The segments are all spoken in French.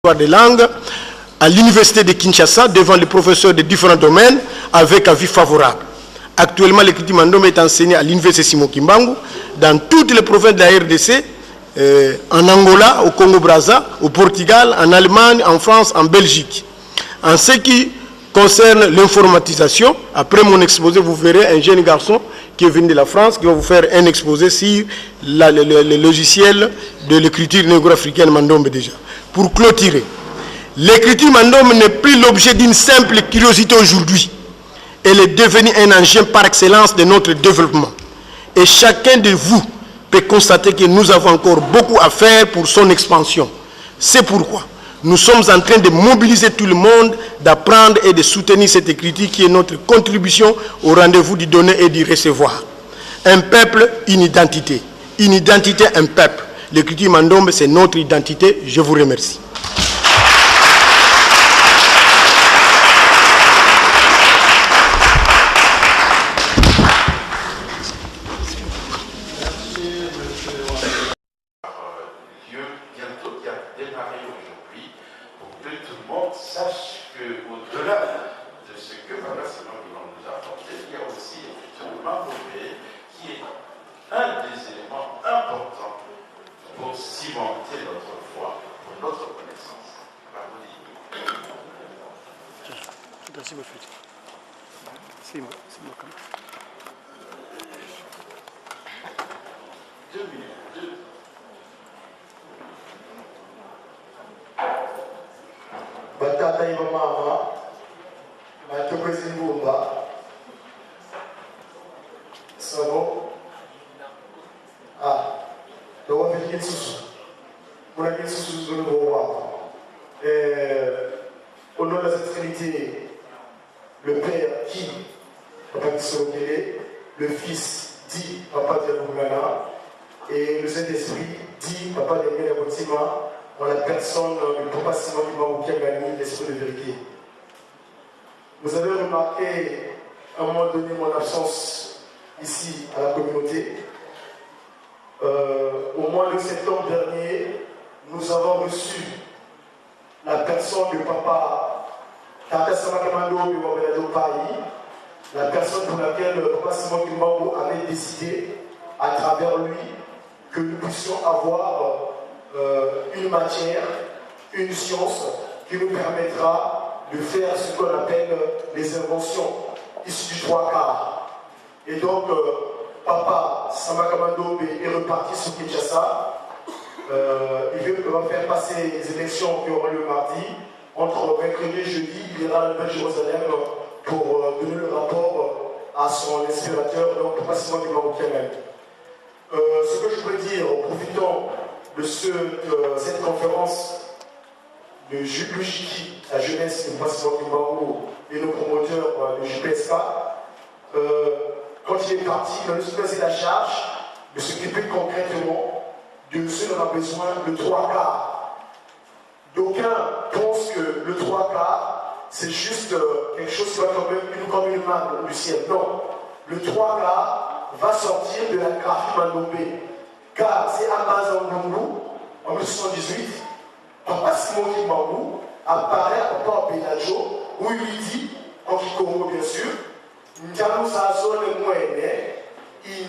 des langues à l'université de Kinshasa devant les professeurs de différents domaines avec avis favorable. Actuellement, l'écriture Mandom est enseignée à l'université Simon Kimbangu, dans toutes les provinces de la RDC, en Angola, au Congo-Brazza, au Portugal, en Allemagne, en France, en Belgique. En ce qui concerne l'informatisation, après mon exposé, vous verrez un jeune garçon qui est venu de la France, qui va vous faire un exposé sur le logiciel de l'écriture négro-africaine Mandombe déjà. Pour clôturer, l'écriture Mandombe n'est plus l'objet d'une simple curiosité aujourd'hui. Elle est devenue un engin par excellence de notre développement. Et chacun de vous peut constater que nous avons encore beaucoup à faire pour son expansion. C'est pourquoi nous sommes en train de mobiliser tout le monde, d'apprendre et de soutenir cette écriture qui est notre contribution au rendez-vous du donner et du recevoir. Un peuple, une identité. Une identité, un peuple. L'écriture Mandombe, c'est notre identité. Je vous remercie. Batata iba mama, batokwezi ngumba, sabo, donc on fait quelque chose, on a quelque chose de nouveau. Au nom de cette trinité, le Père qui, Papa Kisokele, le Fils dit Papa Diabougana, et le Saint-Esprit dit Papa Diabougana Botima, en la personne du Papa Simon Kimbangu qui a gagné l'esprit de vérité. Vous avez remarqué à un moment donné mon absence ici à la communauté. Au mois de septembre dernier, nous avons reçu la personne du Papa Tata Samakamando de Wabelado Paris, la personne pour laquelle le Papa Simon Kimbangu avait décidé, à travers lui, que nous puissions avoir une matière, une science qui nous permettra de faire ce qu'on appelle les inventions issues du 3/4. Et donc, Papa Samakamando est reparti sur Kinshasa. Il va faire passer les élections qui auront lieu mardi. Entre mercredi et jeudi, il ira à la Jérusalem pour donner le rapport à son inspirateur, donc Papa Simon Kimbangu. Ce que je peux dire, en profitant de cette conférence de l'UJIKI, la jeunesse de Papa Simon Kimbangu et nos promoteurs de JPSK, quand il est parti, il a eu la charge de s'occuper concrètement de ce dont on a besoin, le 3/4. D'aucuns pensent que le 3/4, c'est juste quelque chose qui va tomber comme une main du ciel. Non, le 3/4 va sortir de la graphie Mandombe. Car c'est à Mazangungu, en 1978, Papa Simon Kimbangu apparaît à Papa Benajo, où il lui dit, en Kikongo bien sûr, Ndialou Sazone Mwene,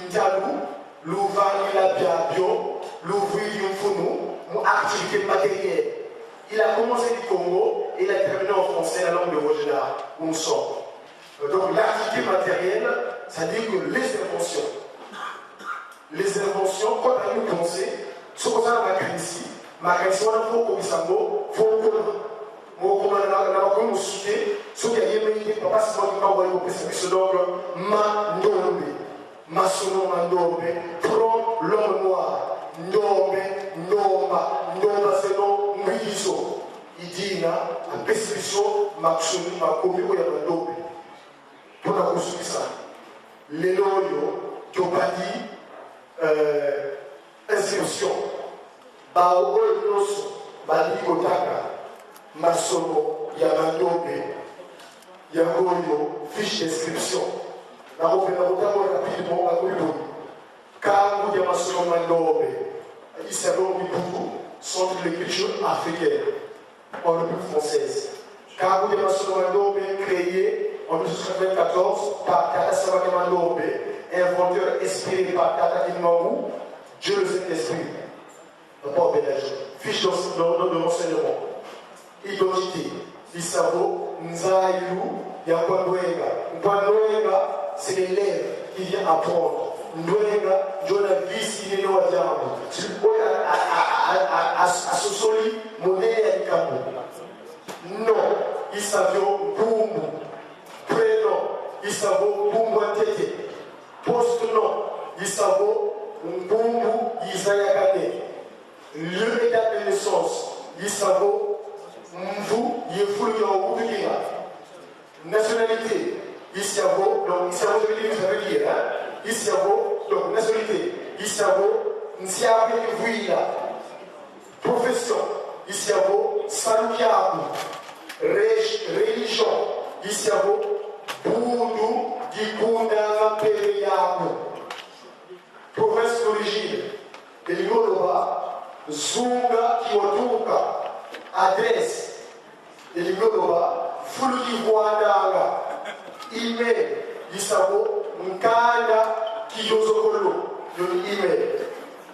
Ndialou, l'ouvani la biabio, l'ouvri l'unfunu, mon activité matérielle. Il a commencé du Congo et il a terminé en français la langue de Rogénard, où on sort. Donc l'activité matérielle, ça dit que les inventions. Les inventions, quand on a pensé, ce qu'on a dans la crise, ma crise, on a fait comme ça, il faut qu'on a cité, ce qui a été papa, c'est moi qui m'a envoyé au précipice, donc, Mandombe, Masono Mandombe, prend l'homme noir, Ndombe, Ndomba, Ndomba, c'est non, Mwizo. Il dit, un précipice, Maxoni, Makomi, ou Yamandombe. Pour la construire ça. Les loyaux, qui ont pas dit, inscription bao nyonso bali kotaka masomo ya Mandombe yango oyo fiche d'inscription nakopenda kotambola rapidement bakoyiboni kangu ya masomo Mandombe isalo mibuku centre de l'écriture africaine en République française. Kabou de Massomandobe, créé en 1994 par Tata Samake Mandobe, inventeur inspiré par Tata Kimangou, Dieu le Saint-Esprit. Rapport Bénage, fiche de renseignement, identité, Isavo, Nzaïlou, Yankwandoenga. Nkwandoenga, c'est l'élève qui vient apprendre. Ndoenga, journaliste, il est au diable. Tu peux à ce soli, modèle et Kambo. Non, il savait Boumbu. Prénom, il savait Boumbu Tete. Post-nom, il savait Boumbu Isayakane. Lieu et date de naissance, il savait Mvu Yefou Yaouououya. Nationalité, il savait, donc il savait, je vais dire, il savait, donc nationalité, il savait Nsiabe Vouila. Profession, il savait Salukiabu. Religion, il savait Boudou Gikunda Periabu. Province d'origine, Eligoloba, Zunga Kiwatuka. Adresse, Eligoloba, Fuluki Wandanga. Email, il savait Nkanda Kiyozokolo, le email.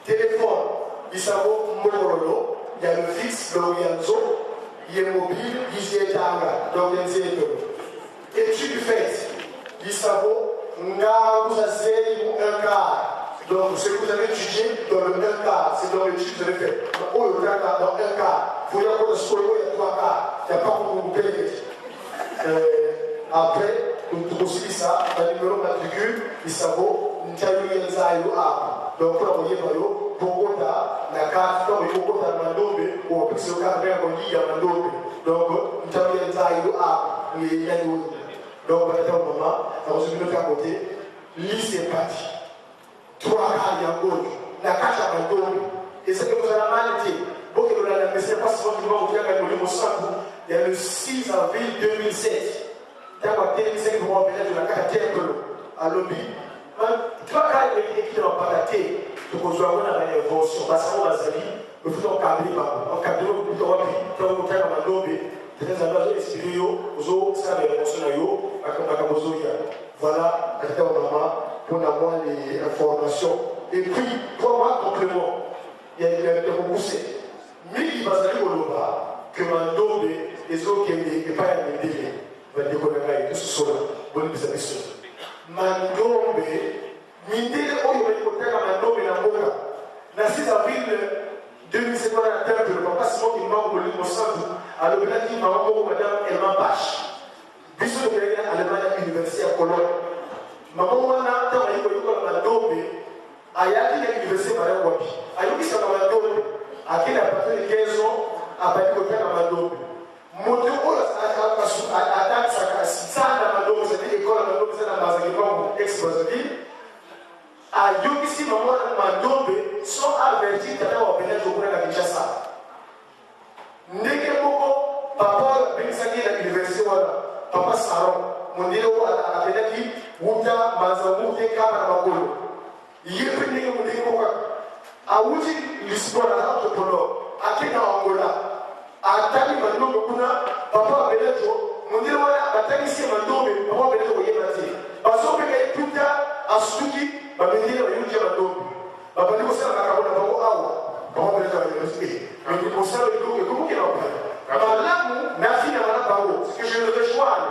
Téléphone, il savait Morolo, il y a le fixe, l'Orienzo. Il est mobile, il est tanga, donc il est étude faite, il savait, vous avez un quart. Donc ce que vous avez étudié dans le 1 quart, c'est dans l'étude que vous avez fait. Dans un quart, il faut y avoir le solo, il y a 3 quarts, il n'y a pas pour vous payer. Après, nous aussi ça, dans le numéro matricule, il savait, nous avons eu un zaïlo à. Donc pour envoyer par eux, Bogota, la carte, comme Bogota Mandobe, ou en plus le cadre de Mandobe. Donc, nous avons des aïeux à Yanou. Donc, on va être un moment, on va se mettre à côté. Liste est parti. 3 quarts de Yangoul, la carte à Mandobe. Et c'est que vous avez mal été. Beaucoup de la mais c'est pas seulement que vous avez gagné le Sambou. Il y a le 6 avril 2007. Dans la 2007, vous avez de la carte à Lobby. 3 quarts de l'équipe dans le Pataté. Donc, on doit avoir une invention. Parce qu'on a sali, le foot en câble, en câble, on doit avoir un câble à Mandobe. Très amusant, expliquer aux autres, ça, les réponses, voilà, pour avoir les informations. Et puis, pour avoir un complément, il y a des repoussés. Mais il va s'aller au Loba, que Mandobe, les autres qui n'ont pas été délai, va décoller et tout ce soit bonne mise. Mandobe, Mindele Oyo, il y a Mandobe dans le Boka. Le 6 avril 2007, on a un temple, le papa Simon qui m'a envoyé au centre. Alors, il a dit, madame Elma Bache. Bisous de Bénin, Allemagne, université à Cologne. Maman, Wana, tant qu'il y a eu Mandobe, a yaki à l'université Madame Wapi. A eu qui s'est Mandobe, à qui a partir de 15 ans, a battu le père à Mandobe. Monté au à date, ça a Mandobe, c'était l'école à Mandobe, c'est la Mazagibon, ex-Mazagibon. A eu qui s'est Mandobe, sont avertis d'aller au Bénin, je voulais la Kinshasa. Ndeke moko papa binisaki na université wana papa Saron mondelo apelaki wuta manzamu te kama na makolo yepe ndenge mondenge moko awuti Lisbonne na entrepreneur akina Angola ataki Mandobe kuna papa Belejo mondelo wana bataki si Mandobe papa Belejo yebati baso peka puta asuki bamendele bayuki Mandobe babandi ko sala makabona bango awa papa Belejo yebati mais pour ça, comment qu'il en parle? Là, ma fille n'a pas de ce que je le rejoins.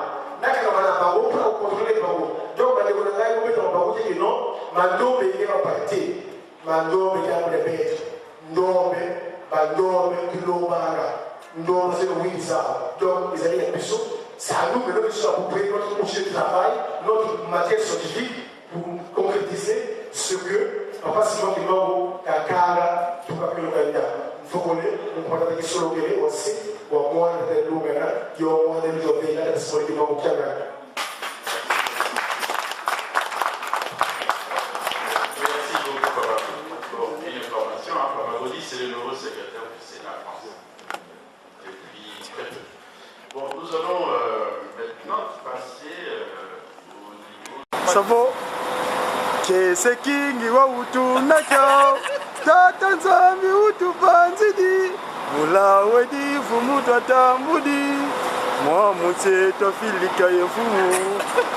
Là, elle n'a pas de pour contrôler les barreaux. Donc, ma découverte, elle dans le barreau qui dit non, ma dôme est en partie. Ma dôme est en bête. Dôme, ma dôme, tu l'as dôme, c'est le Windsor. Donc, les amis, les bisous, ça nous, mais nous sommes pour notre projet de travail, notre matière scientifique, pour concrétiser ce que Papa Simon Kimbangu, Kakara, tout le Canada. Il faut qu'on ait un sur le Canada aussi, ou au moins de l'Ouganda, qui au moins de l'Ouganda, la disponibilité au Canada. Merci beaucoup, Papa. Pour une information, Papa Bodi, c'est le nouveau secrétaire du Sénat français. Depuis très peu. Bon, nous allons maintenant passer au niveau. Ça va? Kese kingi wa utu nakyo Tata nzambi utu panzidi Mula wedi fumu tata mudi. Moi mutse to filika yefumu.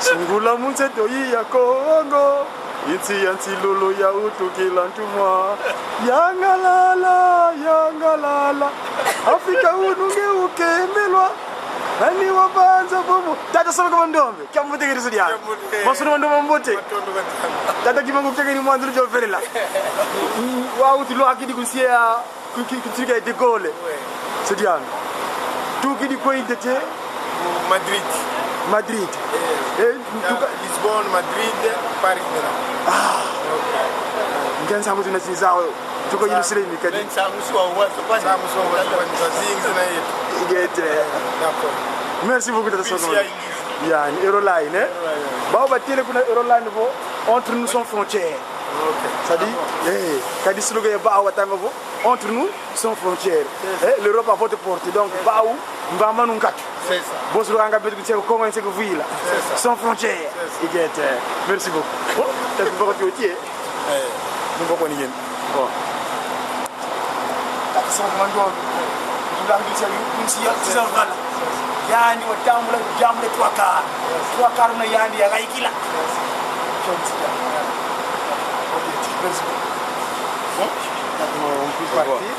Sungula mutse to ya Kongo. Inti yanti lolo ya utu kilantumwa. Yangalala. Afrika ununge ukemelwa. Ani wabanza bomo. Tata solo kama ndombe. Kya mbote kiri sudi ya. Bosono ndombe mbote. Tata kimangu kuteke ni mwanzuru jo ferela. Wa uti lo akidi kusia kutika de Gaulle. Sudi ya. Tu kidi koyi dete Madrid. Lisbonne, Madrid, Paris. Ngan samu tuna sinzao. Tuko ilusire ni kadi. Merci beaucoup de ce soir. Il y a une Euroline, hein? Bah, on va dire que Euroline entre nous sans frontières. Ça dit, quand slogan est bah, entre nous sans frontières. L'Europe a votre porte, donc bah où on va nous quatre. C'est ça. Bon slogan que tu sais comment c'est que vous là. Sans frontières. Merci beaucoup. Oh, t'as vu beaucoup de métier. Nous pas connaître. Bon. Sasa mwanzo tulangisha kunsia tizarvala yani watamula jamle twaka na yani ya gaikila on peut partir.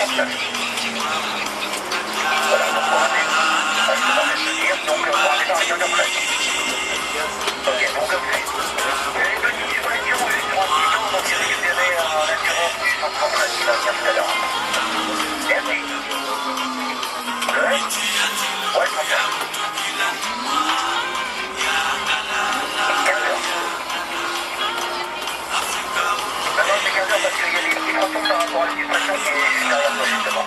Voilà, donc on va donc on va aller dans la réunion presse. Ok, donc j'ai une petite question juste pour un petit tour, donc j'ai récupéré l'assurance du centre presse qui va venir tout à l'heure. Merci. Ouais, très bien. 15h. Maintenant c'est 15h parce qu'il y a des petits tronçons par rapport à l'illustration qui est juste derrière toi justement.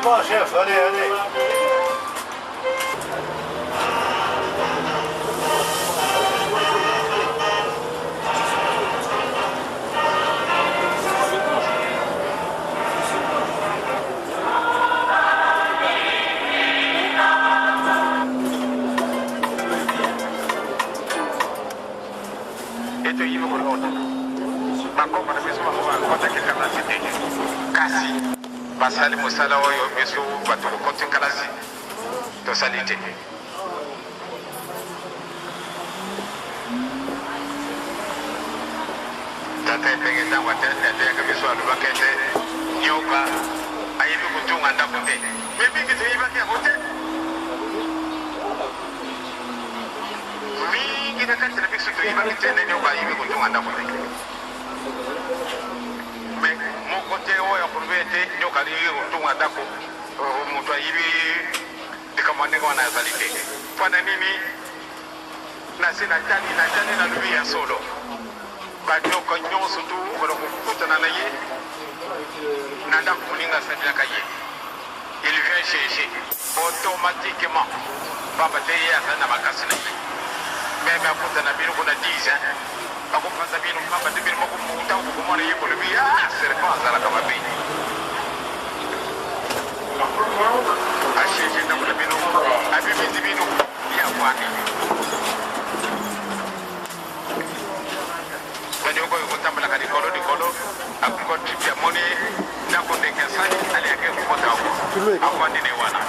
bon, chef, allez, allez. basali mosala oyo biso bato kote kalasi tosali te tata epenge ntango ateyaka biso alobaka ete nyoka ayebi kotunga ndako te me mingi toyebaki yango te mingi na kati na biso toyebaki te nde nyoka ayebi kotunga ndako te moko te oyo akolobi ete nyoka ayebi kotunga ndako moto ayebi likambo ndenge wana azali te mpona nini nase natali nalobi ya solo banyoka nyonso tu okola kokutana na ye na ndako moninga asalelaka ye il vient chercher automatiquement pamba te ye azali na makasi na ye meme akutana bino kuna 10 akopasa bino pamba te bino moko ntango kokomona ye kolobi serpent azalaka mabe acherche ndako na bino abimisi bino ya wane banyoko oyo kotambolaka likolo akokotip ya moni ndako ndenge asali aliaki kokota avandine wana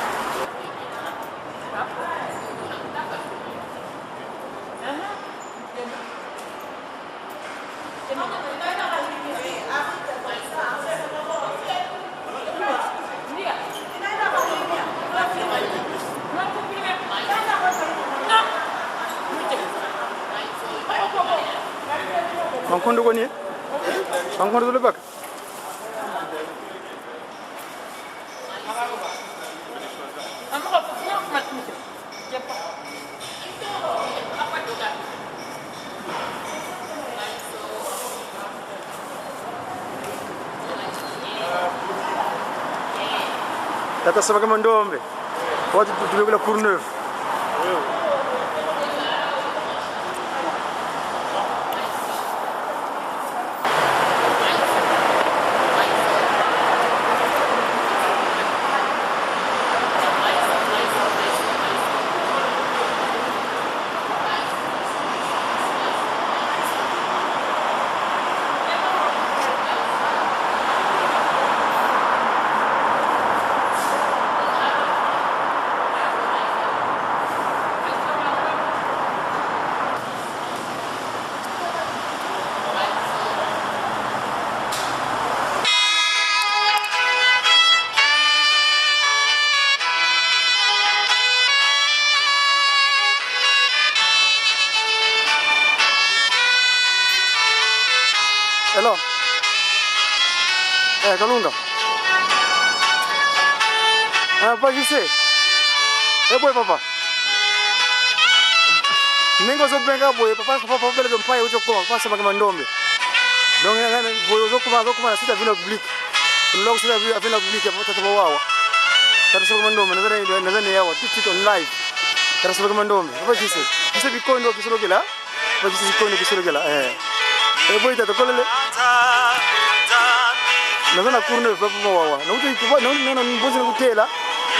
Bangkondo ko ni? Bangkondo dulu bak? Tata sebagai mandombe. Waktu tu dia bila Courneuve. Hello. Kalunga. Apa gise? Boy papa. Ningo zo benga boy papa bele mpai ucho kwa pasa mamandombe. Donc ngana boy zo kuma sita vino public. Log sita vino public hapo tata wawa. Tata sema mandombe nadhani yawa tito on live. Tata sema mandombe. Apa gise? Gise bikondo kisolo kila. Apa gise bikondo kisolo kila. Boy tata kolele. Nazana Courneuve papa wawa. Na uto ikuwa na mbozi na kutela.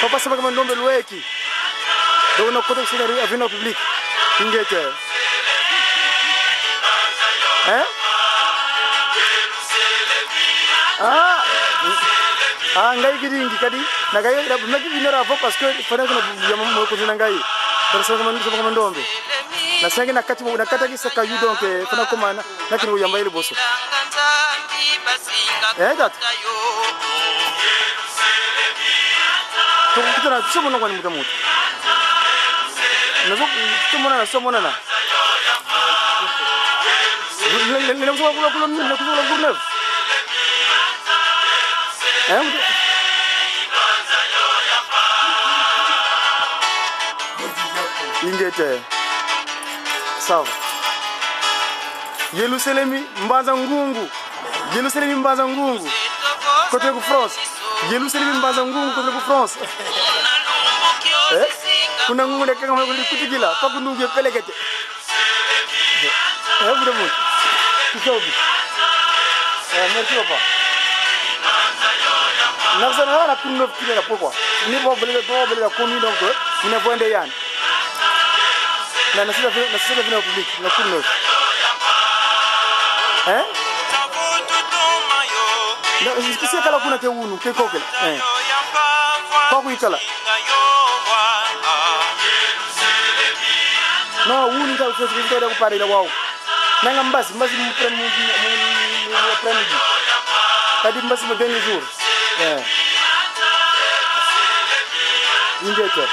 Papa sema kama ndombe lueki. Ndio na kota sina avina public. Ingete. Ngai kiringi kadi. Na gai na maki vinera hapo parce que fana kuna ya mama ko zina ngai. Sasa kama ndombe. Na sasa nakata kisa kayu donc fana koma na kinu yamba ile boso. Dat. Kita na somo ngwani mutamuta. Nazo somo na. Lele mso kula Courneuve. Ingete. Sawa. Yerusalemi mbanza ngungu. Yerusalemi mbanza ngungu. Côté de France. Yelu seli mbaza ngungu kwa France. Kuna ngungu de kama kuli kutikila pa kundu ke pelekete. Bude mu. Kitobi. Merci papa. Narsana na kunno kile la pourquoi? Ni bo bele la commune donc ni voinde yan. Na nasila vina public na kunno. Na isikisi kala kuna ke unu ke kokel. Kwa kuikala. No, unu ka ufesi kile kwa pare la wao. Nanga mbasi mu premidi. Tadi mbasi mo dernier jour. Ingénieur.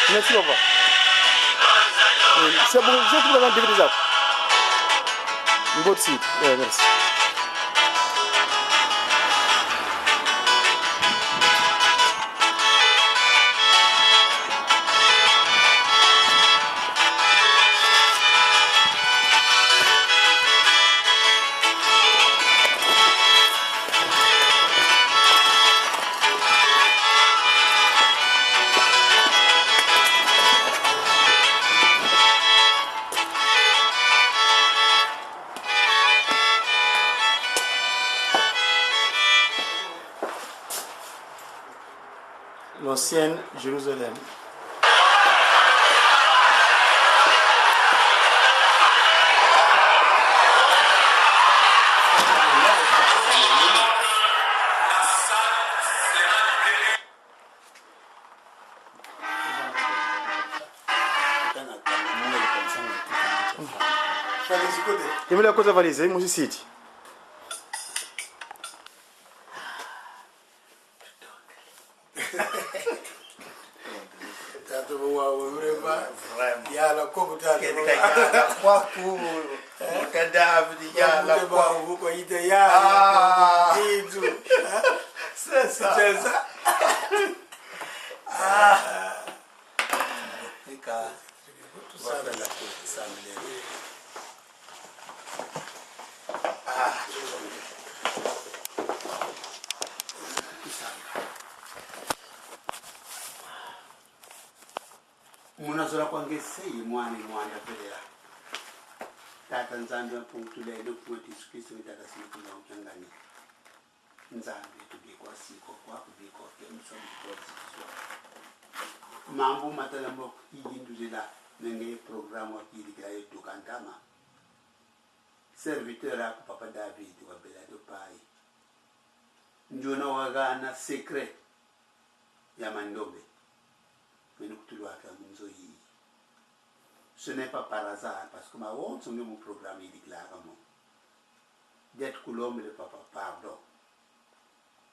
Merci papa. C'est bon, je vous donne des ça. Bon site. Merci. L'ancienne Jérusalem. Il me l'a cosa valise, moi je cite. C'est ça. Munazola kwangese imwana pedera tata nzambi yapunktule ile kuti Kristo nitakasima ukangani nzambi tubikwa siko kwa kubikwa kemsomo kwa mambo matalambo yinduzela nenge programu akili kila yetu kantama serviteur ak papa David wa Belado pai njona wagana secret ya mandombe. Ce n'est pas par hasard, parce que ma honte, c'est mon programme, il dit clairement. D'être que l'homme et le papa, pardon.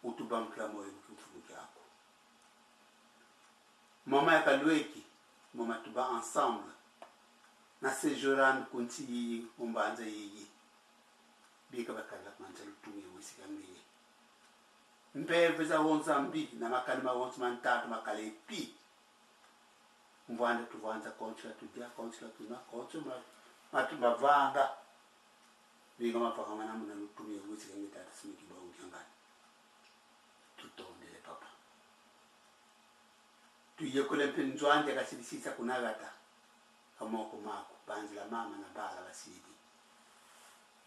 Ou tout bam clamo et tout foukiako. Maman et Kaloueki, maman tout bas ensemble. Na séjourant kunti umbanza yi. Bika bakala manjalo tumi wisikamie. Mpeveza wonzambi na makalima wonzman tatu makale pi. Mvanda tuvanza kontra tudia kontra tuna kontra ma vanga biga mapaka mana muna lutumia wisi ngita smiki ba ukiangani tutonde le papa tuye kule mpinzwanje kasibisisa kunagata kamoko mako banzi la mama na bala basidi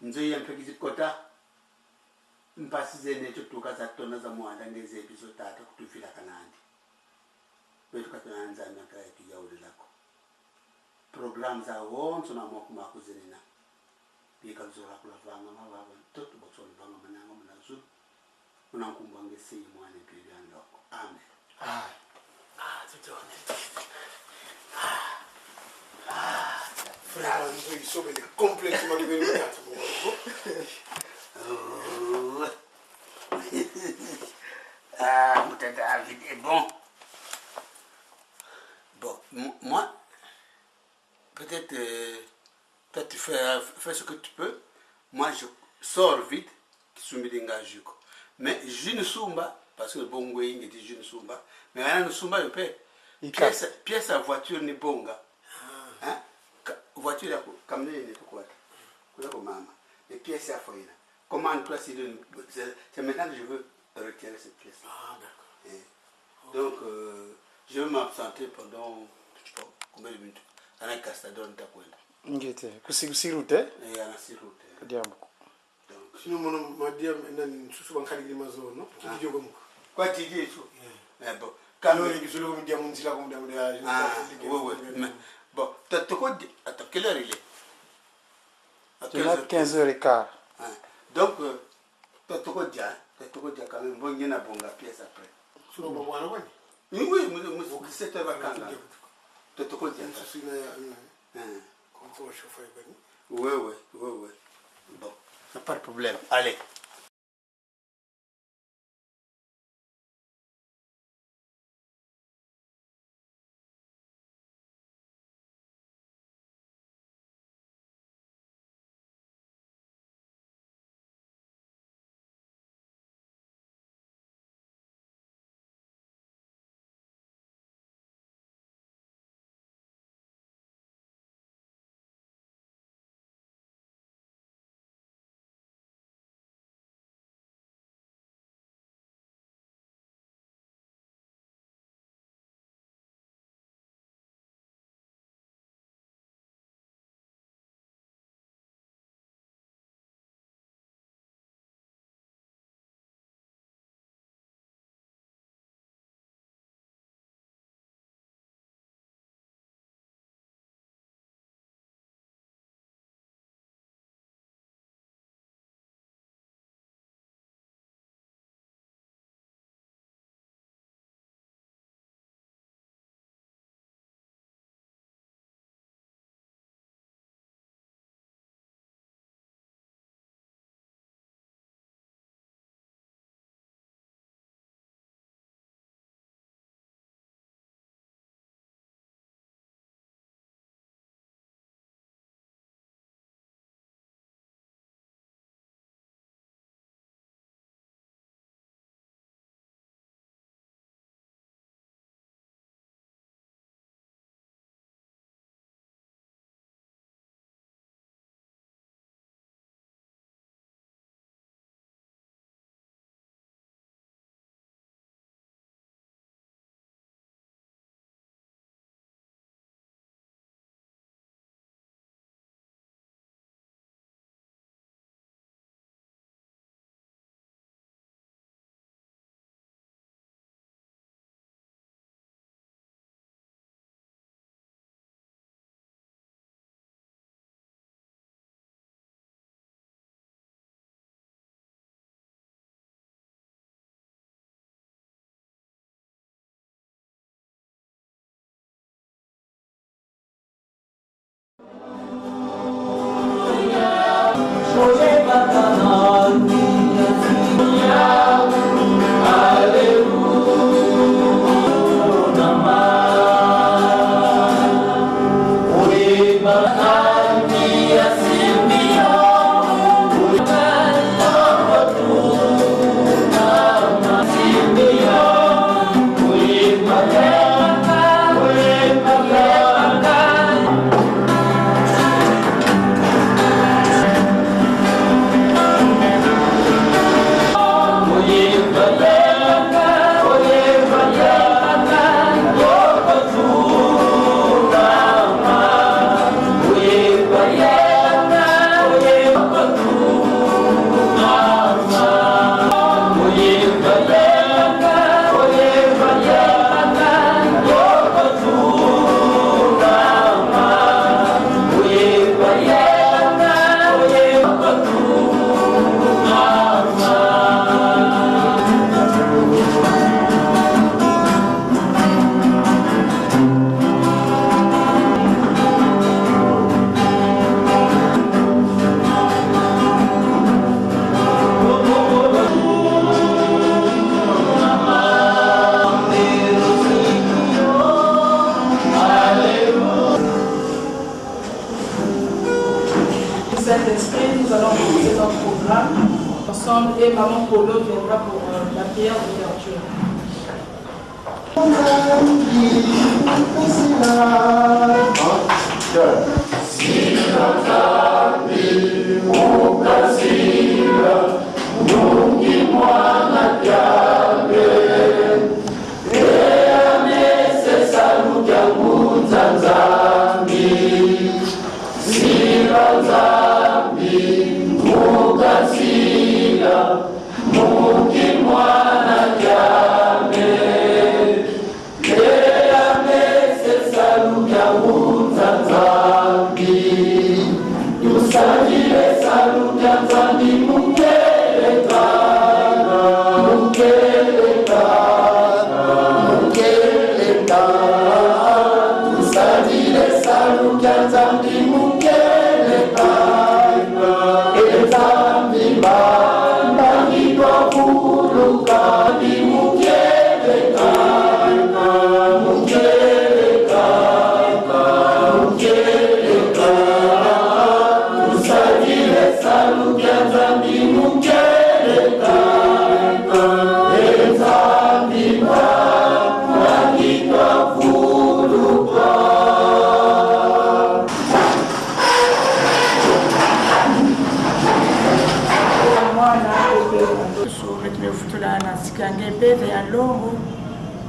nzoye mpekisi kota mpasize necho tukaza tona za mwanda ngeze episode tata kutufila kanandi betu katanza na kaya kijauli lako program za wonso na moku makuzenina bika zora kula vanga mababa toto botsoni vanga mananga munazu munankumba ngesi mwane pili andoko amen tutone Vraiment, nous sommes complètement devenus Mouta David est bon. Bon, moi, peut-être, toi tu fais ce que tu peux. Moi, je sors vite, mais je ne soumba, parce que le bon goût dit je ne soumba. Mais rien ne soumba, je paie. Pièce à voiture n'est bonga. Hein? Voiture à comme les quoi? Maman. Les pièces à foyer. Comment toi, c'est maintenant que je veux retirer cette pièce. Ah, d'accord. Donc, je vais m'absenter pendant, je sais pas, combien de minutes. Ana Castador nitakwenda. Ngete. Kusirute? Ana sirute. Kadiambo. Donc, Sinon, mon madame, nan susu bankali di mazo, no? Kiti jogo muko. quoi tu dis ça? Bon. Quand on dit que le média mondial comme d'ambiance. Ah, oui. Bon, t'as quoi? Attends, quelle heure il est? À 15h15. Donc, t'as quoi dire? T'as quoi dire quand même? Bon, il y a une bonne pièce après. Sur le moment, oui. Oui, moi, c'est un vacant là. T'as quoi dire? Comme ça, chauffeur. Oui. Bon, pas de problème. Allez. Saint-Esprit, nous allons commencer notre programme ensemble et Maman Polo viendra pour la prière d'ouverture. Mungu mwana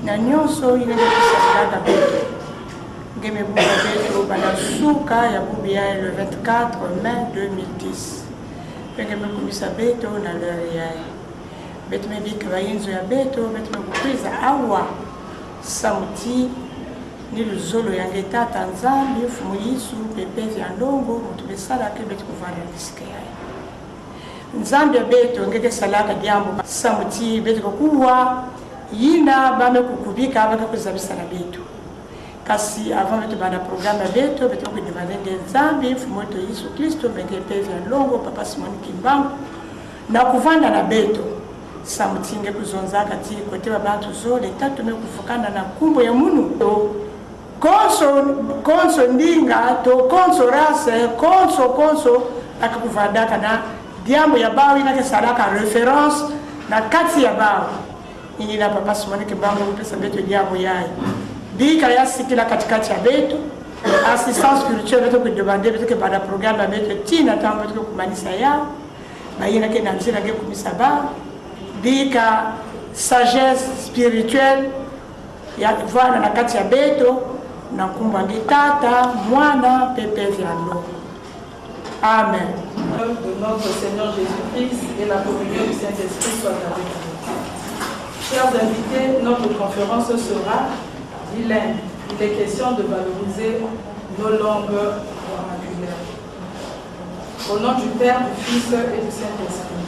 na nyonso ile kusalada beto ngeme buba beto bana suka ya bubia le 24 mai 2010 ngeme kumisa beto na lori ya beto mebika bayinzo ya beto beto mekupriza awa samuti ni luzolo ya ngeta Tanzania fumu yisu pepe vya ndongo mutubesala ke beto kuvana disike ya nzambe beto ngeke salaka diambo samuti beto kuwa yina bame kukubika abaka kuzabisa na betu kasi avant betu bana programme betu betu ko demander de nzambe fumoto Yesu Kristo menge pevya longo papa Simon Kimbangu na kuvanda na betu samutinge kuzonza kati kote babatu zole tatu me kufukana na kumbo ya munu konso ndinga to konso rase konso akakuvandaka na diambo ya bawo ina sadaka reference na kati ya bawo ini na papa Simon Kimbangu pesa betu diambo yai bika ya sikila katikati ya betu assistance spirituelle betu kudemander betu ke bana programme betu tina tambo betu kumanisa ya bayina ke na nzira ke kumisa ba bika sagesse spirituelle ya kuvana na kati ya betu na kumbangi tata mwana pepe vyalo. Amen. De notre Seigneur Jésus-Christ et la communion du Saint-Esprit soit avec vous. Chers invités, notre conférence sera bilingue. Il est question de valoriser nos langues vernaculaires. Au nom du Père, du Fils et du Saint-Esprit.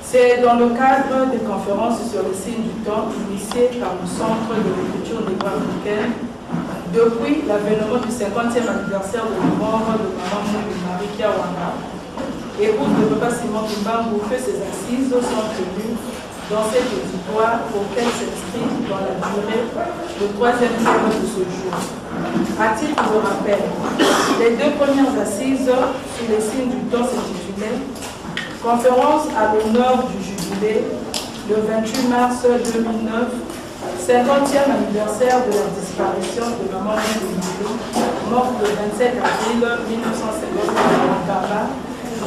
C'est dans le cadre des conférences sur les signes du temps initiées par le Centre de l'écriture négro-africaine depuis l'avènement du 50e anniversaire de la mort de Maman Marie Kiawanga. Épouse de Papa Simon Kimbangu, que ses assises sont tenues dans cet auditoire auquel s'inscrit dans la durée le 3e jour de ce jour. À titre de rappel, les 2 premières assises sur les signes du temps s'intitulaient Conférence à l'honneur du jubilé, le 28 mars 2009, 50e anniversaire de la disparition de Maman Kimbangu, morte le 27 avril 1950 à Kaba,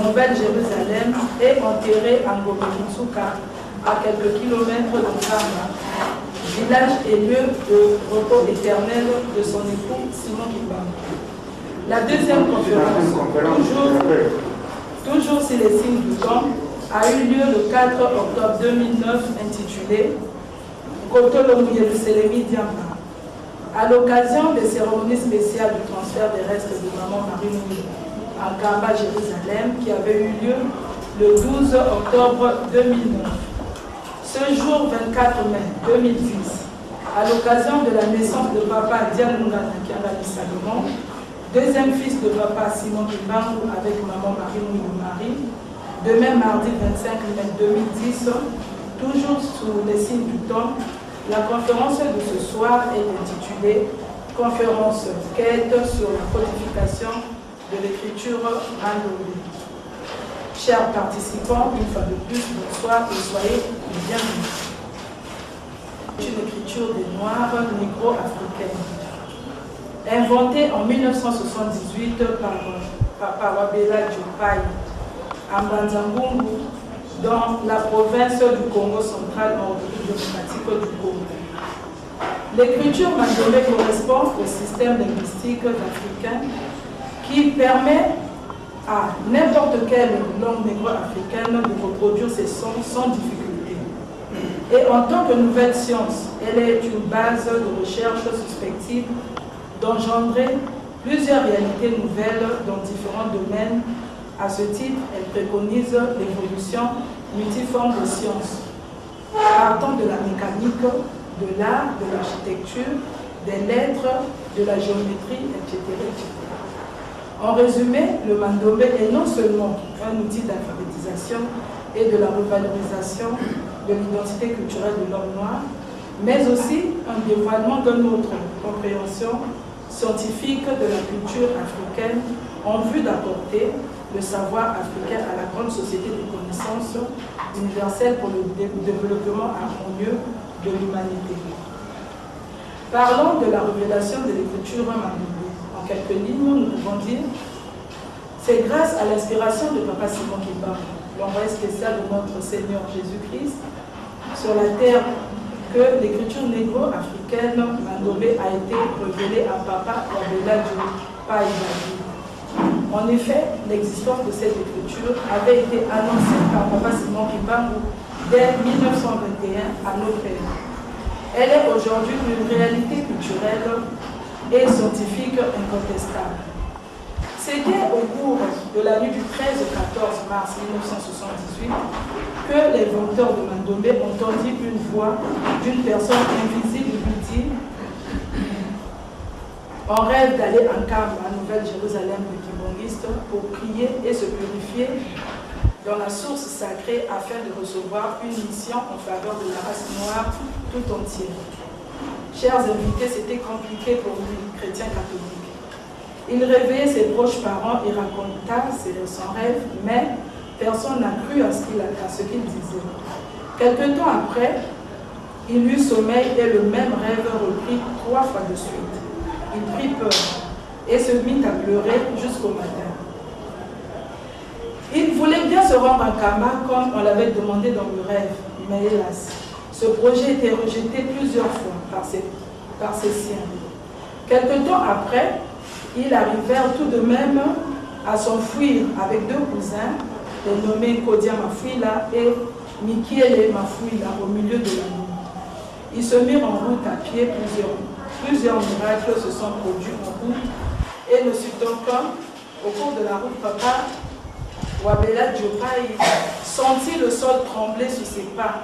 Nouvelle-Jérusalem, et enterrée à Ngombe-Kitsuka, à quelques kilomètres de Kaba, village et lieu de repos éternel de son époux Simon Kimbangu. La deuxième conférence, toujours sur les signes du temps, a eu lieu le 4 octobre 2009, intitulée Kotolomu Yerusalemi Diamba. À l'occasion des cérémonies spéciales du transfert des restes de Maman Marie Mouni à Kaba, Jérusalem, qui avait eu lieu le 12 octobre 2009. Ce jour 24 mai 2010, à l'occasion de la naissance de Papa Diane Mungana Kiangani Salomon, deuxième fils de Papa Simon Kimbangu avec Maman Marie Mouni, de même mardi 25 mai 2010, toujours sous les signes du temps, la conférence de ce soir est intitulée Conférence quête sur la codification de l'écriture mandolée. Chers participants, une fois de plus, bonsoir et soyez bienvenus. Une écriture des Noirs négro-africaine. Inventée en 1978 par Papa Wabela Diopaye à Mbanzangungu, dans la province du Congo central en République démocratique du Congo. L'écriture mandolée correspond au système linguistique africain qui permet à n'importe quelle langue négro-africaine de reproduire ses sons sans difficulté. Et en tant que nouvelle science, elle est une base de recherche suspective d'engendrer plusieurs réalités nouvelles dans différents domaines. À ce titre, elle préconise l'évolution multiforme des sciences. partant de la mécanique, de l'art, de l'architecture, des lettres, de la géométrie, etc. En résumé, le Mandombe est non seulement un outil d'alphabétisation et de la revalorisation de l'identité culturelle de l'homme noir, mais aussi un dévoilement de notre compréhension scientifique de la culture africaine en vue d'apporter le savoir africain à la grande société des connaissances universelles pour le développement harmonieux de l'humanité. Parlons de la révélation de l'écriture Mandombe. En quelques lignes, nous pouvons dire c'est grâce à l'inspiration de Papa Simon Kimbangu, l'envoyé spécial de notre Seigneur Jésus-Christ sur la terre, que l'écriture négro-africaine Mandombe a été révélée à Papa Wabella Diop-Pai David. En effet, l'existence de cette écriture avait été annoncée par Papa Simon Kimbangu dès 1921 à nos pères. Elle est aujourd'hui une réalité culturelle et scientifique incontestable. C'était au cours de la nuit du 13 au 14 mars 1978 que les inventeurs de Mandombe ont entendu une voix d'une personne invisible lui dire on rêve d'aller en Kamba, à Nouvelle-Jérusalem de Kibonguiste, pour prier et se purifier dans la source sacrée afin de recevoir une mission en faveur de la race noire tout entière. Chers invités, c'était compliqué pour lui, chrétien catholique. Il réveillait ses proches parents et raconta son rêve, mais personne n'a cru à ce qu'il disait. Quelque temps après, il eut sommeil et le même rêve reprit 3 fois de suite. Il prit peur et se mit à pleurer jusqu'au matin. Il voulait bien se rendre à Kama comme on l'avait demandé dans le rêve, mais hélas, ce projet était rejeté plusieurs fois par ses siens. Quelque temps après, ils arrivèrent tout de même à s'enfuir avec 2 cousins, les nommés Kodia Mafuila et Mikiele Mafuila, au milieu de la nuit. Ils se mirent en route à pied, plusieurs miracles se sont produits en route, et ne fut donc qu'au cours de la route, Papa Wabella Diop-Pai sentit le sol trembler sous ses pas.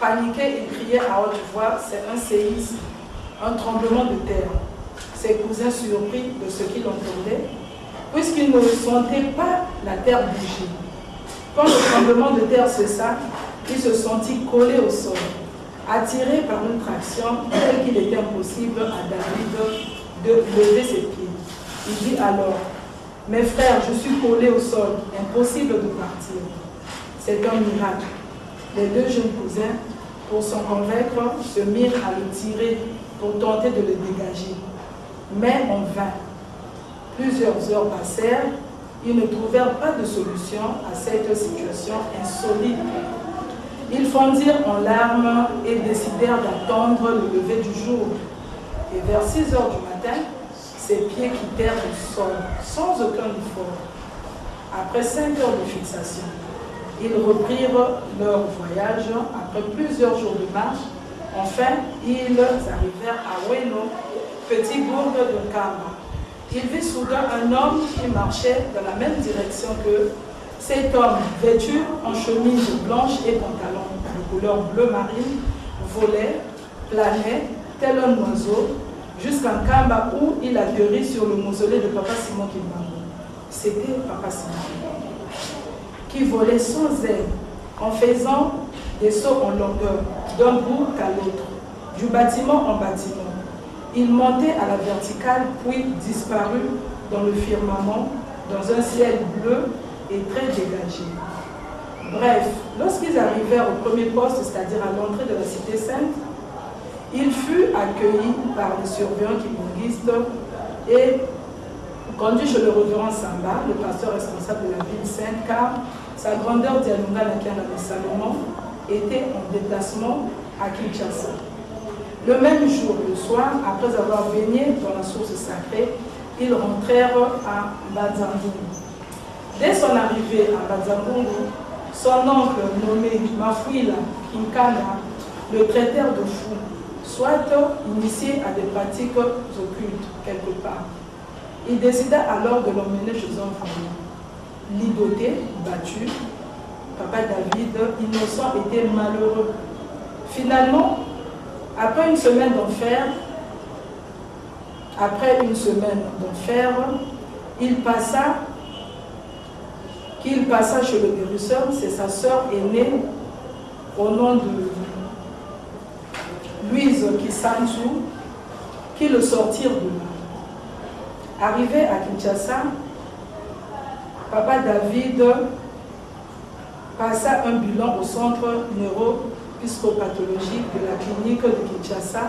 Paniqué, il criait à haute voix, c'est un séisme, un tremblement de terre. Ses cousins surpris de ce qu'il entendait, puisqu'ils ne sentaient pas la terre bouger. Quand le tremblement de terre cessa, il se sentit collé au sol, attiré par une traction telle qu'il était impossible à David de lever ses pieds. Il dit alors, mes frères, je suis collé au sol, impossible de partir. C'est un miracle. Les 2 jeunes cousins, pour s'en convaincre, se mirent à le tirer pour tenter de le dégager. Mais en vain. Plusieurs heures passèrent, ils ne trouvèrent pas de solution à cette situation insolite. Ils fondirent en larmes et décidèrent d'attendre le lever du jour. Et vers 6 heures du matin, ses pieds quittèrent le sol, sans aucun effort. Après 5 heures de fixation, ils reprirent leur voyage. Après plusieurs jours de marche, enfin, ils arrivèrent à Weno, petit bourg de Kamba. Il vit soudain un homme qui marchait dans la même direction que cet homme, vêtu en chemise blanche et pantalon de couleur bleu marine, volait, planait, tel un oiseau, jusqu'en Kamba où il atterrit sur le mausolée de Papa Simon Kimbangu. C'était Papa Simon qui volait sans aile, en faisant des sauts en longueur, d'un bout à l'autre, du bâtiment en bâtiment. Il montait à la verticale, puis disparut dans le firmament, dans un ciel bleu et très dégagé. Bref, lorsqu'ils arrivèrent au premier poste, c'est-à-dire à l'entrée de la cité sainte, il fut accueilli par les surveillants kibonguistes et conduit chez le révérend Samba, le pasteur responsable de la ville sainte, car sa grandeur Dialunga Nakiana de Salomon était en déplacement à Kinshasa. Le même jour, le soir, après avoir baigné dans la source sacrée, ils rentrèrent à Mbazambungu. Dès son arrivée à Mbazambungu, son oncle nommé Mafuila Kinkana le traitèrent de fou, soit initié à des pratiques occultes quelque part. Il décida alors de l'emmener chez un famille. Ligoté, battu, Papa David, innocent, était malheureux. Finalement, après une semaine d'enfer, il passa chez le guérisseur, c'est sa sœur aînée au nom de Louise Kisantu qui le sortirent de là. Arrivé à Kinshasa, Papa David passa un bilan au centre neuropsychopathologique de la clinique de Kinshasa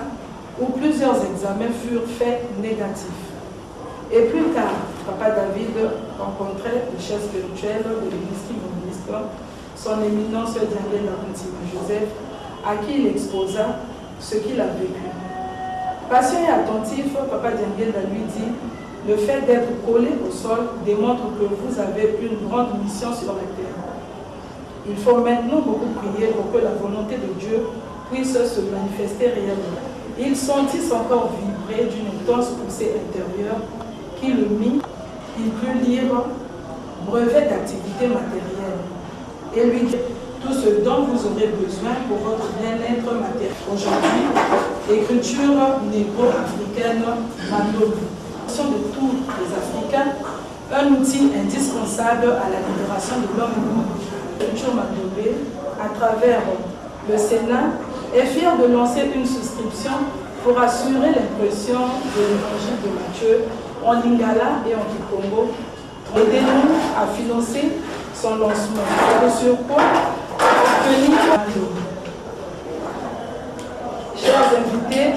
où plusieurs examens furent faits négatifs. Et plus tard, Papa David rencontrait le chef spirituel de l'église communiste, son éminence Diangela Joseph, à qui il exposa ce qu'il a vécu. Patient et attentif, Papa Diangela lui dit: le fait d'être collé au sol démontre que vous avez une grande mission sur la terre. Il faut maintenant beaucoup prier pour que la volonté de Dieu puisse se manifester réellement. Il sentit son corps vibrer d'une intense poussée intérieure qui le mit, il put lire brevet d'activité matérielle et lui dit tout ce dont vous aurez besoin pour votre bien-être matériel. Aujourd'hui, écriture négro-africaine Mandolo. De tous les Africains, un outil indispensable à la libération de l'homme. L'écriture Mandolo, à travers le Sénat, est fier de lancer une souscription pour assurer l'impression de l'évangile de Matthieu en lingala et en kikongo. Aidez-nous à financer son lancement. Et sur quoi obtenir. Chers invités,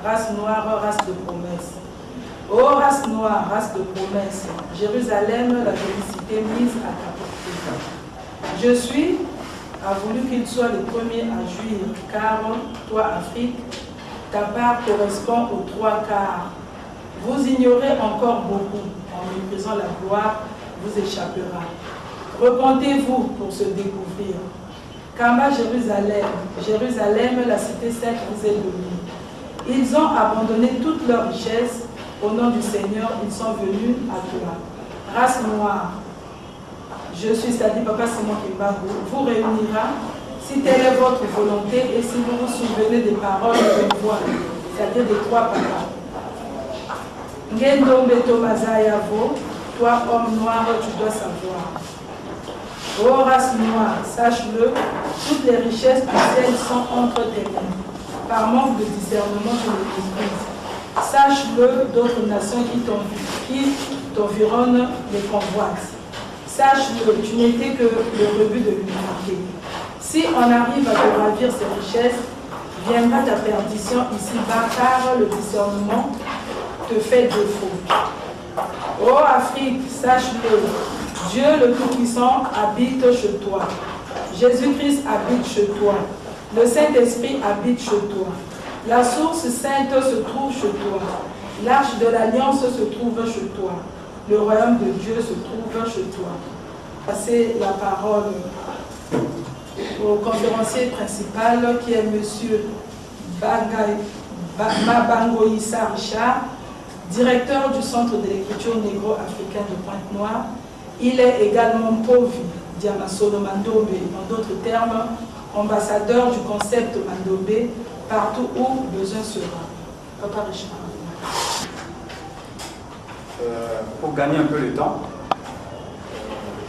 race noire, race de promesse. Ô race noire, race de promesse, Jérusalem, la félicité mise à ta portée. Je suis, a voulu qu'il soit le premier à jouir, car toi, Afrique, ta part correspond aux 3 quarts. Vous ignorez encore beaucoup, en méprisant la gloire, vous échappera. Repentez-vous pour se découvrir. Kamba, Jérusalem, Jérusalem, la cité sainte vous est donnée. Ils ont abandonné toute leur richesse. Au nom du Seigneur, ils sont venus à toi. Race noire, je suis Sadi Papa Simon Kimbangu, vous réunira si telle est votre volonté et si vous vous souvenez des paroles de voix, c'est-à-dire des 3 papas. Ngendombe Tomazayavo, toi homme noir, tu dois savoir. Ô race noire, sache-le, toutes les richesses du ciel sont entre tes mains. Par manque de discernement, je le déprise. Sache-le, d'autres nations qui t'environnent les convoites. Sache-le, tu n'étais que le rebut de l'humanité. Si on arrive à te ravir ces richesses, viendra ta perdition ici-bas, car le discernement te fait défaut. Ô Afrique, sache-le, Dieu le Tout-Puissant habite chez toi. Jésus-Christ habite chez toi. Le Saint-Esprit habite chez toi. La source sainte se trouve chez toi. L'arche de l'Alliance se trouve chez toi. Le royaume de Dieu se trouve chez toi. Passer la parole au conférencier principal qui est M. Mabangoïssa Richard, directeur du Centre de l'écriture négro-africaine de Pointe-Noire. Il est également Povi Diamasolo Mandombe, en d'autres termes, ambassadeur du concept Mandombe partout où besoin sera. Papa Richard. Pour gagner un peu le temps,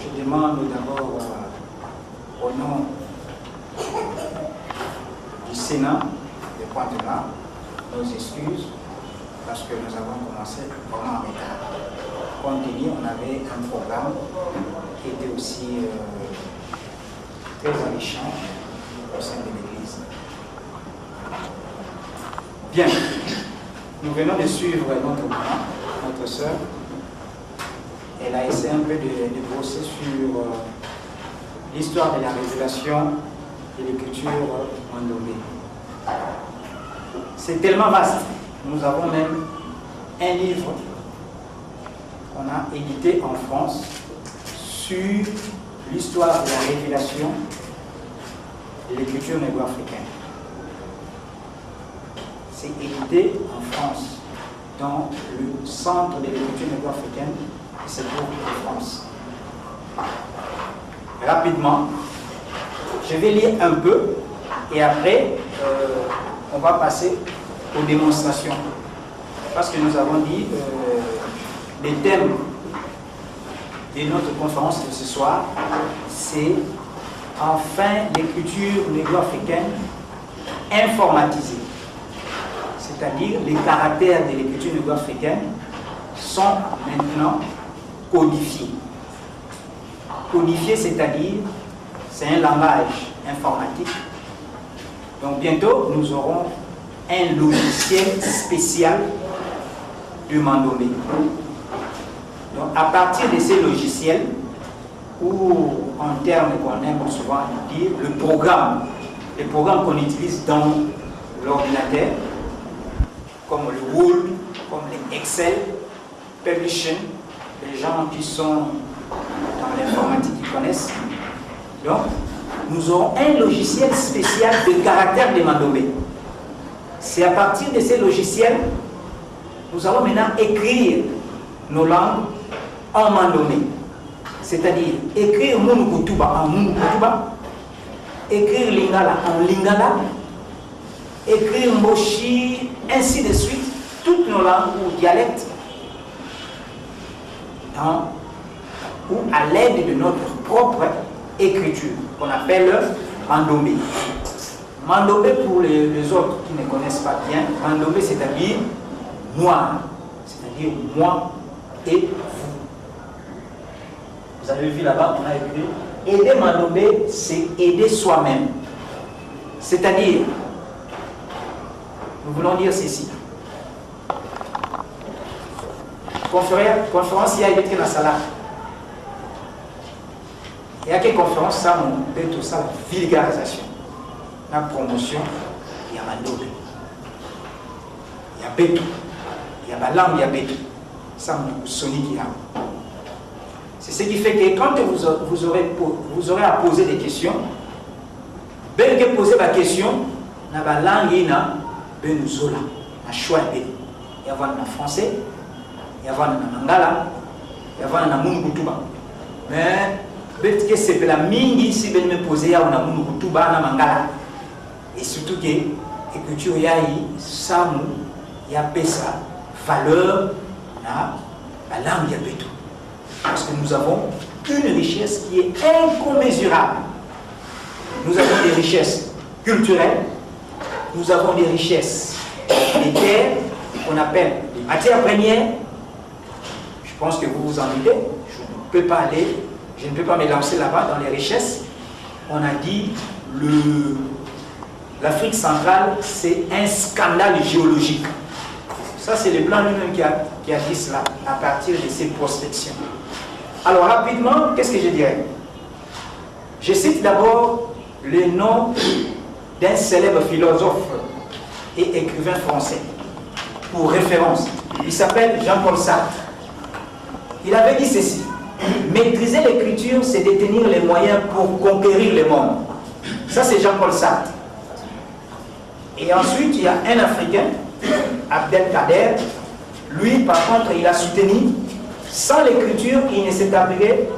je demande d'abord au nom du Sénat de Pointe-Noire nos excuses parce que nous avons commencé vraiment en retard. Compte tenu, on avait un programme qui était aussi très alléchant au sein de l'Église. Bien, nous venons de suivre notre maman, notre sœur. Elle a essayé un peu de brosser sur l'histoire de la révélation de l'écriture Mandombe. C'est tellement vaste. Nous avons même un livre qu'on a édité en France sur l'histoire de la révélation de l'écriture négro-africaine. C'est édité en France dans le Centre de l'écriture négro-africaine et c'est pour la France. Rapidement, je vais lire un peu et après on va passer aux démonstrations. Parce que nous avons dit les thèmes de notre conférence de ce soir, c'est enfin l'écriture négro-africaine informatisée. C'est-à-dire les caractères de l'écriture négro-africaine sont maintenant codifiés. Codifié, c'est-à-dire c'est un langage informatique. Donc bientôt, nous aurons un logiciel spécial du Mandombe. Donc à partir de ces logiciels, ou en termes qu'on aime souvent dire, le programme qu'on utilise dans l'ordinateur, comme le Word, comme les Excel, Publishing, les gens qui sont dans l'informatique qui connaissent. Donc, nous aurons un logiciel spécial de caractère de Mandombe. C'est à partir de ces logiciels, nous allons maintenant écrire nos langues en Mandombe. C'est-à-dire écrire Munukutuba en Munukutuba, écrire Lingala en Lingala, écrire Moshi, ainsi de suite, toutes nos langues ou dialectes, ou à l'aide de notre propre écriture, qu'on appelle Mandombe. Mandombe, pour les autres qui ne connaissent pas bien, Mandombe, c'est-à-dire moi, c'est-à-dire moi et vous. Vous avez vu là-bas, on a écrit aider Mandombe, c'est aider soi-même. C'est-à-dire, nous voulons dire ceci. Conférence, il y a été dans la salle. Il y a quelle conférence, ça, on peut tout ça, la vulgarisation, la promotion, il y a Mandombe. Il y a Bétou. Il y a Balam, il y a Bétou. Ça, on Sonic, il y a. C'est ce qui fait que quand vous aurez à poser des questions, bien que poser ma question, dans la langue, il y a un zola, un choix. Il y a un français, il y a un mangala, il y a un mungutuba. Mais, peut-être que c'est la mingi si vous me posez à un mungutuba, un mangala. Et surtout que l'écriture, il y a samu, il y a pesa, valeur, la langue, il y a tout. Parce que nous avons une richesse qui est incommensurable. Nous avons des richesses culturelles, nous avons des richesses des terres, qu'on appelle les matières premières. Je pense que vous vous en doutez. Je ne peux pas me lancer là-bas dans les richesses. On a dit l'Afrique centrale, c'est un scandale géologique. Ça, c'est le blanc lui-même qui a dit cela à partir de ses prospections. Alors, rapidement, qu'est-ce que je dirais? Je cite d'abord le nom d'un célèbre philosophe et écrivain français, pour référence. Il s'appelle Jean-Paul Sartre. Il avait dit ceci: maîtriser l'écriture, c'est détenir les moyens pour conquérir le monde. Ça, c'est Jean-Paul Sartre. Et ensuite, il y a un Africain, Abdelkader. Lui, par contre, il a soutenu, sans l'écriture, il ne s'établirait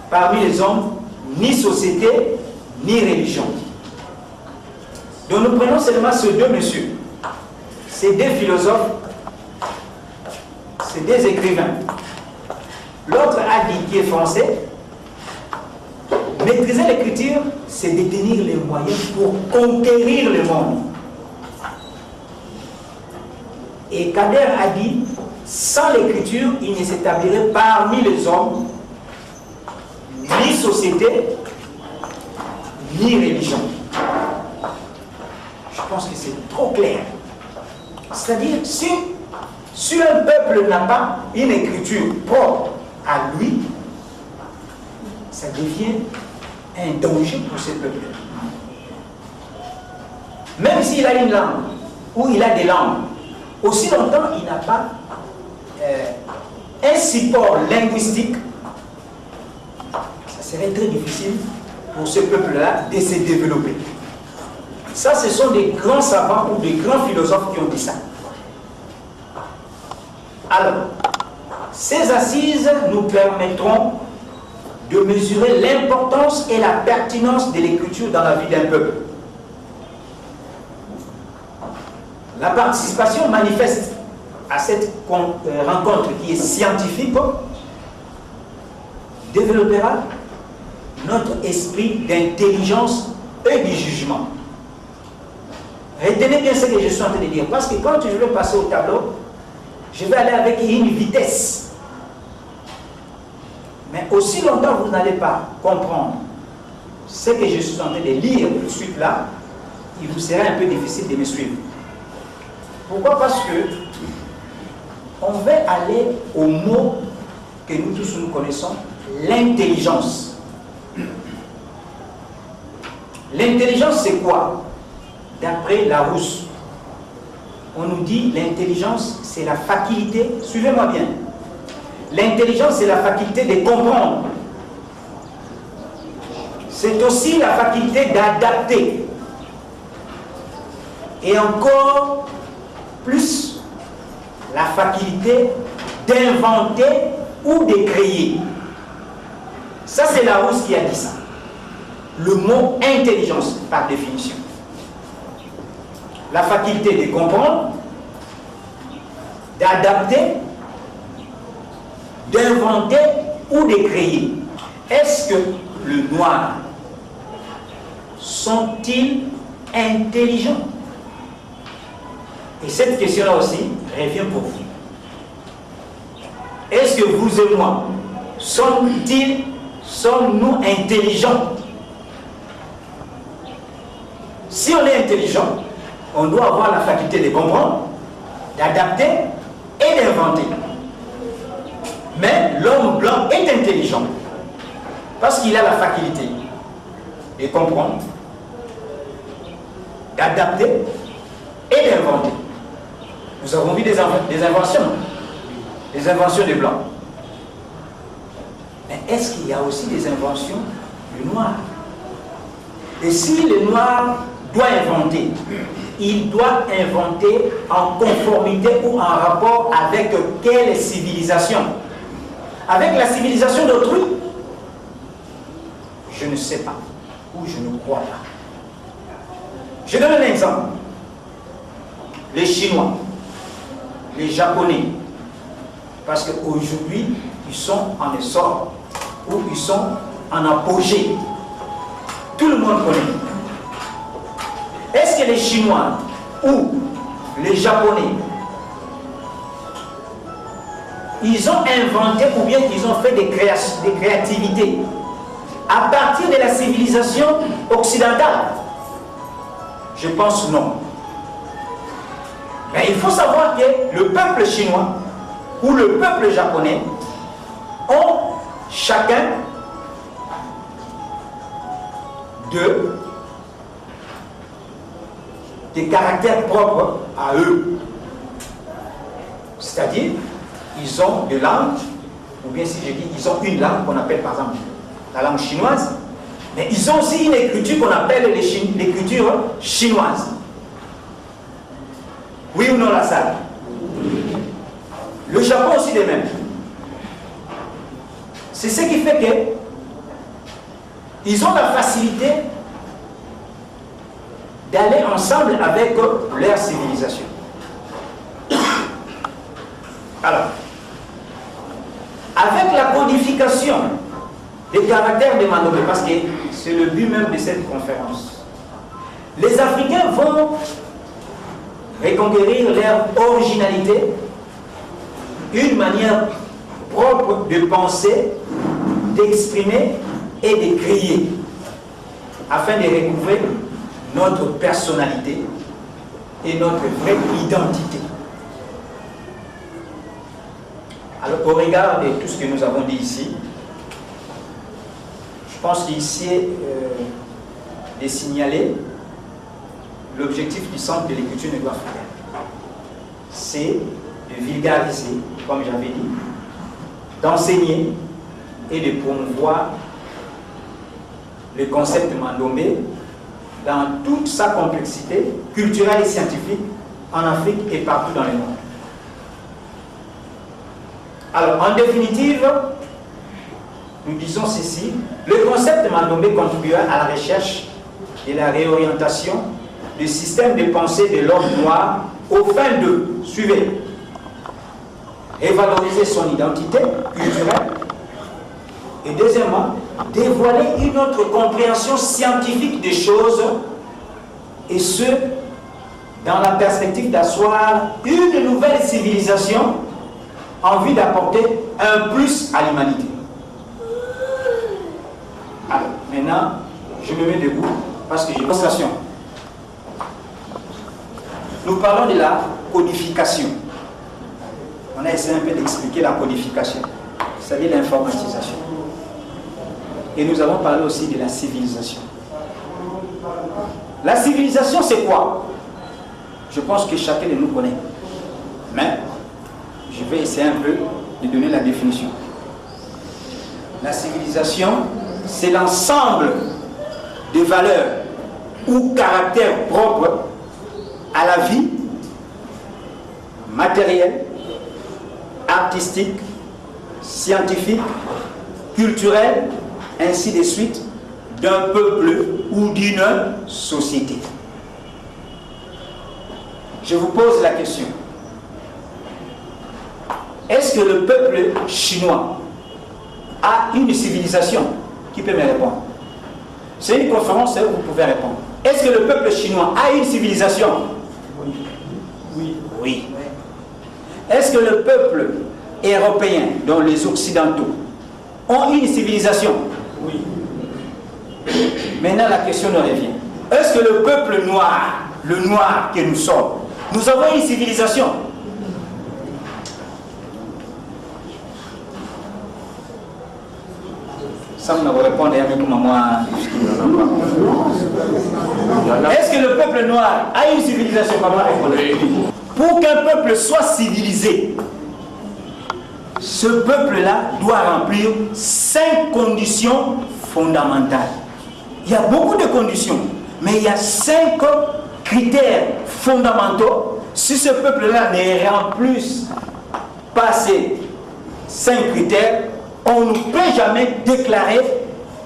parmi les hommes ni société, ni religion. Donc nous prenons seulement ces deux messieurs, ces deux philosophes, ces deux écrivains. L'autre a dit, qui est français, maîtriser l'écriture, c'est détenir les moyens pour conquérir le monde. Et Kader a dit, sans l'écriture, il ne s'établirait parmi les hommes ni société, ni religion. Je pense que c'est trop clair. C'est-à-dire, si un peuple n'a pas une écriture propre à lui, ça devient un danger pour ce peuple. Même s'il a une langue, ou il a des langues, aussi longtemps il n'a pas un support linguistique, ça serait très difficile pour ce peuple-là de se développer. Ça, ce sont des grands savants ou des grands philosophes qui ont dit ça. Alors, ces assises nous permettront de mesurer l'importance et la pertinence de l'écriture dans la vie d'un peuple. La participation manifeste à cette rencontre qui est scientifique développera notre esprit d'intelligence et de jugement. Retenez bien ce que je suis en train de dire, parce que quand je vais passer au tableau, je vais aller avec une vitesse. Mais aussi longtemps vous n'allez pas comprendre ce que je suis en train de lire tout de suite là, il vous sera un peu difficile de me suivre. Pourquoi? Parce que on va aller au mot que nous tous nous connaissons, l'intelligence. L'intelligence, c'est quoi? D'après Larousse, on nous dit l'intelligence, c'est la faculté, suivez-moi bien, l'intelligence, c'est la faculté de comprendre. C'est aussi la faculté d'adapter. Et encore plus, la faculté d'inventer ou de créer. Ça, c'est Larousse qui a dit ça. Le mot intelligence, par définition. La faculté de comprendre, d'adapter, d'inventer ou de créer. Est-ce que le noir sont-ils intelligents? Et cette question-là aussi revient pour vous. Est-ce que vous et moi, sommes-nous intelligents? Si on est intelligent, on doit avoir la faculté de comprendre, d'adapter et d'inventer. Mais l'homme blanc est intelligent parce qu'il a la faculté de comprendre, d'adapter et d'inventer. Nous avons vu des inventions des blancs. Mais est-ce qu'il y a aussi des inventions du noir? Et si le noir doit inventer, il doit inventer en conformité ou en rapport avec quelle civilisation? Avec la civilisation d'autrui? Je ne sais pas, ou je ne crois pas. Je donne un exemple. Les Chinois, les Japonais, parce qu'aujourd'hui, ils sont en essor, ou ils sont en apogée. Tout le monde connaît. Est-ce que les Chinois ou les Japonais ils ont inventé ou bien qu'ils ont fait des créativités à partir de la civilisation occidentale? Je pense non. Mais il faut savoir que le peuple chinois ou le peuple japonais ont chacun des caractères propres à eux. C'est-à-dire, ils ont des langues, ou bien si je dis, ils ont une langue qu'on appelle par exemple la langue chinoise, mais ils ont aussi une écriture qu'on appelle l'écriture chinoise. Oui ou non, la salle? Le Japon aussi de même. C'est ce qui fait que ils ont la facilité d'aller ensemble avec leur civilisation. Alors, avec la codification des caractères de Mandobé, parce que c'est le but même de cette conférence, les Africains vont reconquérir leur originalité, une manière propre de penser, d'exprimer et de créer, afin de recouvrer notre personnalité et notre vraie identité. Alors, au regard de tout ce que nous avons dit ici, je pense qu'ici de signaler l'objectif du centre de l'écriture ne doit faire. C'est de vulgariser, comme j'avais dit, d'enseigner et de promouvoir le concept Mandombe dans toute sa complexité culturelle et scientifique en Afrique et partout dans le monde. Alors, en définitive, nous disons ceci, le concept Mandombe contribuera à la recherche et la réorientation du système de pensée de l'homme noir au fin de, suivez, revaloriser son identité culturelle et deuxièmement, dévoiler une autre compréhension scientifique des choses et ce, dans la perspective d'asseoir une nouvelle civilisation en vue d'apporter un plus à l'humanité. Alors, maintenant, je me mets debout parce que j'ai une constatation. Nous parlons de la codification. On a essayé un peu d'expliquer la codification, c'est-à-dire l'informatisation. Et nous avons parlé aussi de la civilisation. La civilisation, c'est quoi? Je pense que chacun de nous connaît. Mais je vais essayer un peu de donner la définition. La civilisation, c'est l'ensemble des valeurs ou caractères propres à la vie matérielle, artistique, scientifique, culturelle, ainsi de suite, d'un peuple ou d'une société. Je vous pose la question. Est-ce que le peuple chinois a une civilisation? Qui peut me répondre? C'est une conférence où vous pouvez répondre. Est-ce que le peuple chinois a une civilisation? Oui. Oui. Est-ce que le peuple européen, dont les occidentaux, ont une civilisation? Oui. Maintenant, la question nous revient. Est-ce que le peuple noir, le noir que nous sommes, nous avons une civilisation? Ça, on va répondre avec moi. Est-ce que le peuple noir a une civilisation? Pour qu'un peuple soit civilisé, ce peuple-là doit remplir 5 conditions fondamentales. Il y a beaucoup de conditions, mais il y a 5 critères fondamentaux. Si ce peuple-là ne remplit pas ces 5 critères, on ne peut jamais déclarer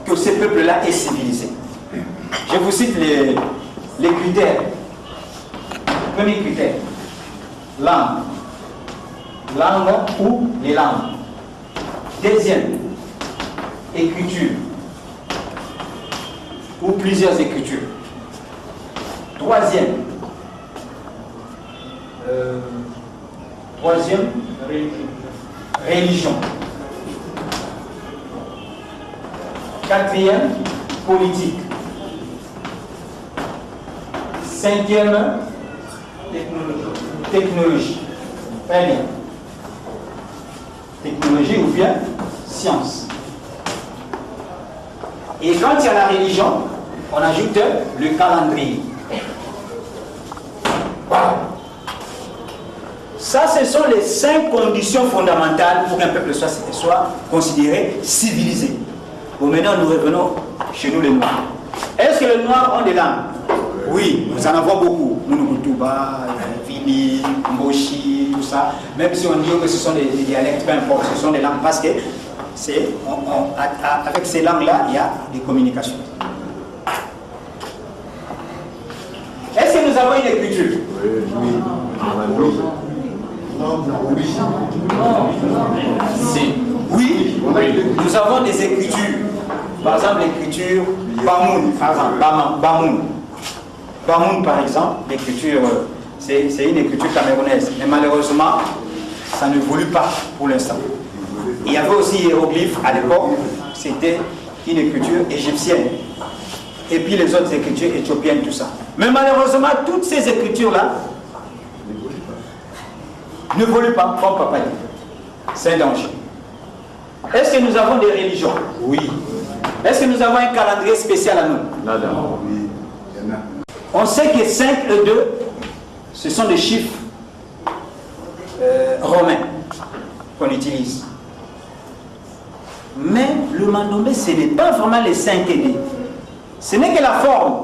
que ce peuple-là est civilisé. Je vous cite les critères. Premier critère, langue. Langue ou les langues. Deuxième, écriture. Ou plusieurs écritures. Troisième, religion. 4e, politique. 5e, technologie. Très bien. Technologie ou bien science. Et quand il y a la religion, on ajoute le calendrier. Ça, ce sont les 5 conditions fondamentales pour qu'un peuple soit considéré civilisé. Bon, maintenant, nous revenons chez nous, les Noirs. Est-ce que les Noirs ont des langues? Oui, nous en avons beaucoup. Nunukutuba, Vili, Mboshi, tout ça. Même si on dit que ce sont des dialectes, peu importe, ce sont des langues parce que avec ces langues-là, il y a des communications. Est-ce que nous avons une écriture? Oui, nous avons des écritures. Par exemple, l'écriture Bamoun, Bamoun, par exemple, l'écriture, c'est une écriture camerounaise. Mais malheureusement, ça ne évolue pas pour l'instant. Il y avait aussi hiéroglyphes à l'époque, c'était une écriture égyptienne. Et puis les autres écritures éthiopiennes, tout ça. Mais malheureusement, toutes ces écritures-là n'évoluent pas, comme papa dit. C'est un danger. Est-ce que nous avons des religions? Oui. Est-ce que nous avons un calendrier spécial à nous? Nada. Oui. On sait que 5 et 2, ce sont des chiffres romains qu'on utilise. Mais le Mandombe, ce n'est pas vraiment les 5 et 2. Ce n'est que la forme.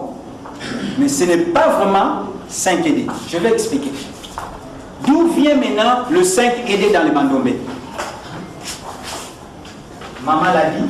Mais ce n'est pas vraiment 5 et 2. Je vais expliquer. D'où vient maintenant le 5 et 2 dans le Mandombe? Maman l'a dit.